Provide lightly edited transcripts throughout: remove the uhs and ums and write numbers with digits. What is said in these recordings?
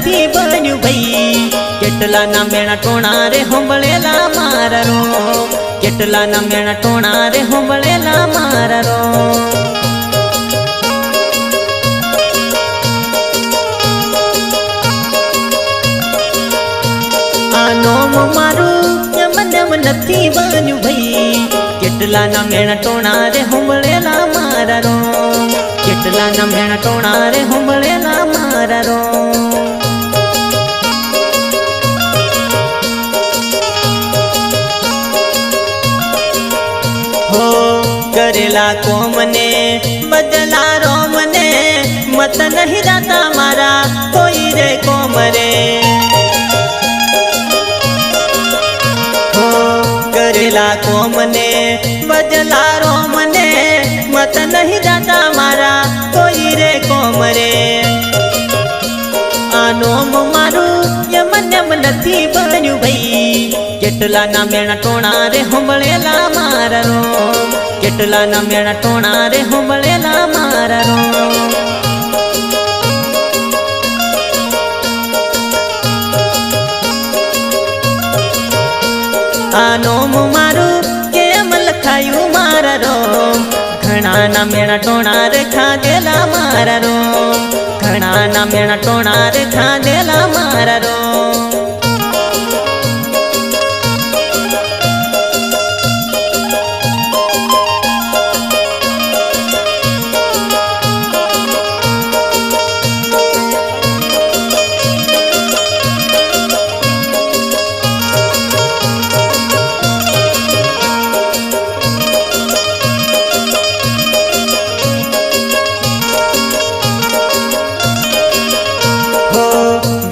નથી બન્યું ભાઈ કેટલાના મેણા ટોણા રે હોંભળેલા મારા રો કેટલાના મેણા ટોણા રે હોંભળેલા મારા રો આ નોમ મારું મને નથી બન્યું ભાઈ કેટલાના મેણા ટોણા રે હોંભળેલા મારા રો કેટલાના મેણા ટોણા રે હોંભળેલા મારા રો હો કરેલા કોમને બદલા રોમને મત નહીં જાતા મારા કોઈ રે કોમ રે કરેલા કોમને બદલા રોમને મત નહીં જાતા મારા કોઈ રે કોમ રે આ નોમ મારું મને નથી બન્યું ભાઈ કેટલાના મેણા ટોણા રે હોંભળેલા મારા રો કેટલાના મેણા ટોણા રે હોંભળેલા મારા રો આ નોમ મારું કેમ લખાયું મારા રો ઘણાના મેણા ટોણા રે ખાધેલા મારા રો ઘણાના મેણા ટોણા રે ખાધેલા મારા રો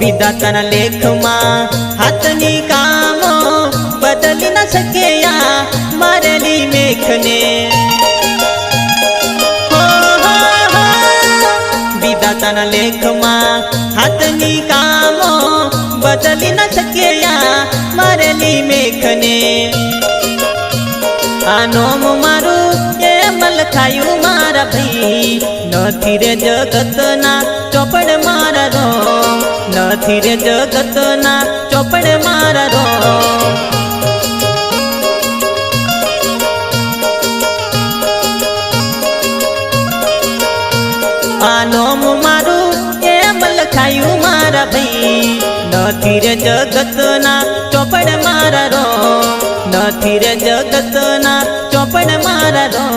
વિધાતાના લેખમાં હાથની કામો બદલી ન શકે મારેલી મેઘને વિધાતાના લેખમાં હાથની કામો બદલી ન શકે મારેલી મેઘને આ નોમ મારું એમ લખાયું મારા ભાઈ નથી રે જગતના ચોપડ મારા રો નથી રે જગતના ચોપડ મારા રો આ નોમ મારું એમ લખાયું મારા ભાઈ નથી રે જગતના ચોપડ મારા રો નથી રે જગતના ચોપડ મારા રો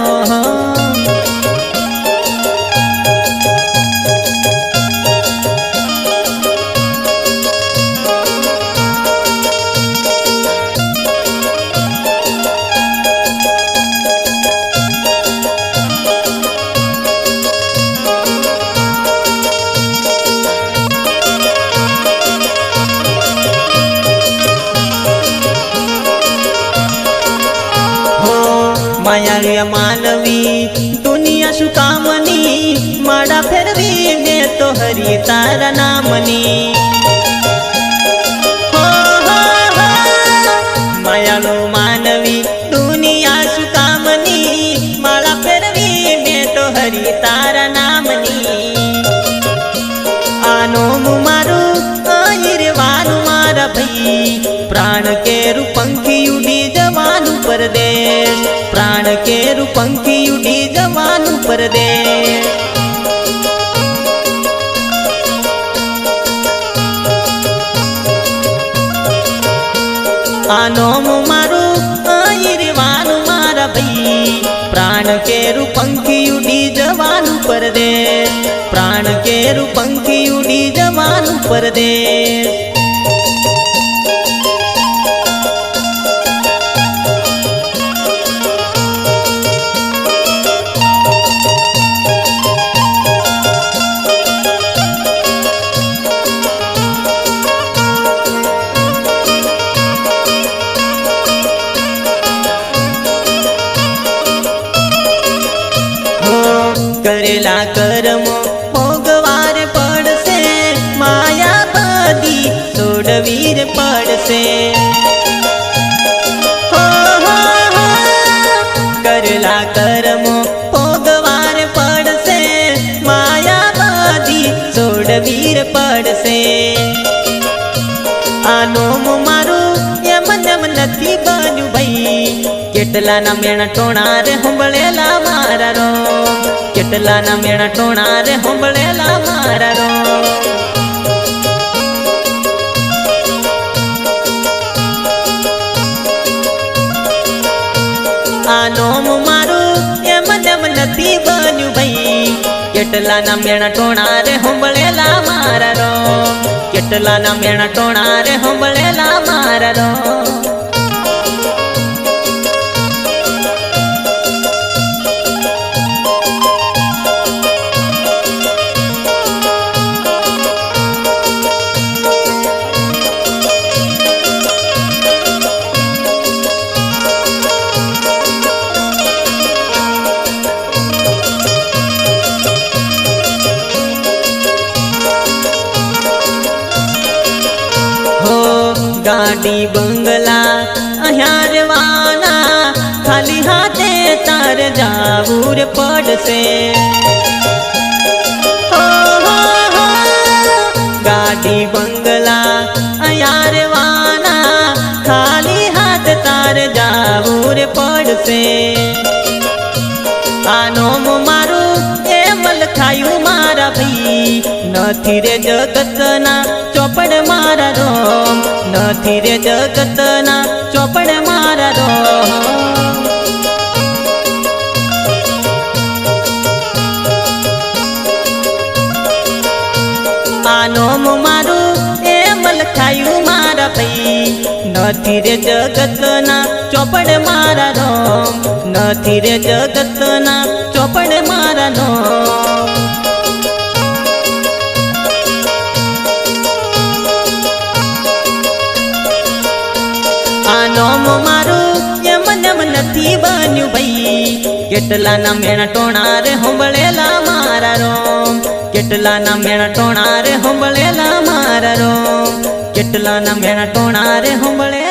માયા માનવી દુનિયા શું કામની માડા ફેરવી મેં તો હરી તારા નામની માયાનો માનવી દુનિયા શું કામની માળા ફેરવી મેં તો હરી તારા નામની આનો મારું આયરવાનું મારા ભાઈ પ્રાણ કેરું પંખી ઉડી જવાનું પરદેશ પ્રાણ કેરું પંખી ઉડી જવાનું પરદેશ આનો મારું આયરવાનું મારા ભાઈ પ્રાણ કેરું પંખી ઉડી જવાનું પરદેશ પ્રાણ કેરું પંખી ઉડી જવાનું પરદેશ કરેલા કર્મો ભોગવાર પડશે માયા બધી છોડવીર પડશે કરેલા કર્મો ભોગવાર પડશે માયા બધી છોડવીર પડશે નોમ મારું એમ નેમ નથી બન્યું ભાઈ કેટલાના મેણા ટોણા રે હોંભળેલા મારા રો કેટલાના મેણા ટોણા રે હોંભળેલા મારા રો આ નોમ મારું એમ નેમ નથી બન્યું ભાઈ કેટલાના મેણા ટોણા રે હોંભળેલા મારા રો કેટલાના મેણા ટોણા રે હોંભળેલા મારા રો ગાડી બંગલા અહીંયા રેવાના ખાલી હાથે તાર જાવું રે પડશે ગાડી બંગલા અહીંયા રેવાના ખાલી હાથ તાર જાવું રે પડશે આ નોમ મારું એમ લખાયું મારા ભાઈ નથી રે જગતના ચોપડ મારા રોમ નથી રે જગતના ચોપડ મારા રોમ આ નોમ મારું એમ લખાયું મારા ભાઈ નથી રે જગતના ચોપડ મારા રોમ નથી રે જગતના ચોપડ મારા રોમ આ નોમ મારું એમ નેમ નથી બન્યું ભાઈ કેટલાના મેણા ટોણા રે હોંભળેલા મારા રોમ કેટલાના મેણા ટોણા રે હોંભળેલા મારા રોમ કેટલાના મેણા ટોણા રે હોંભળે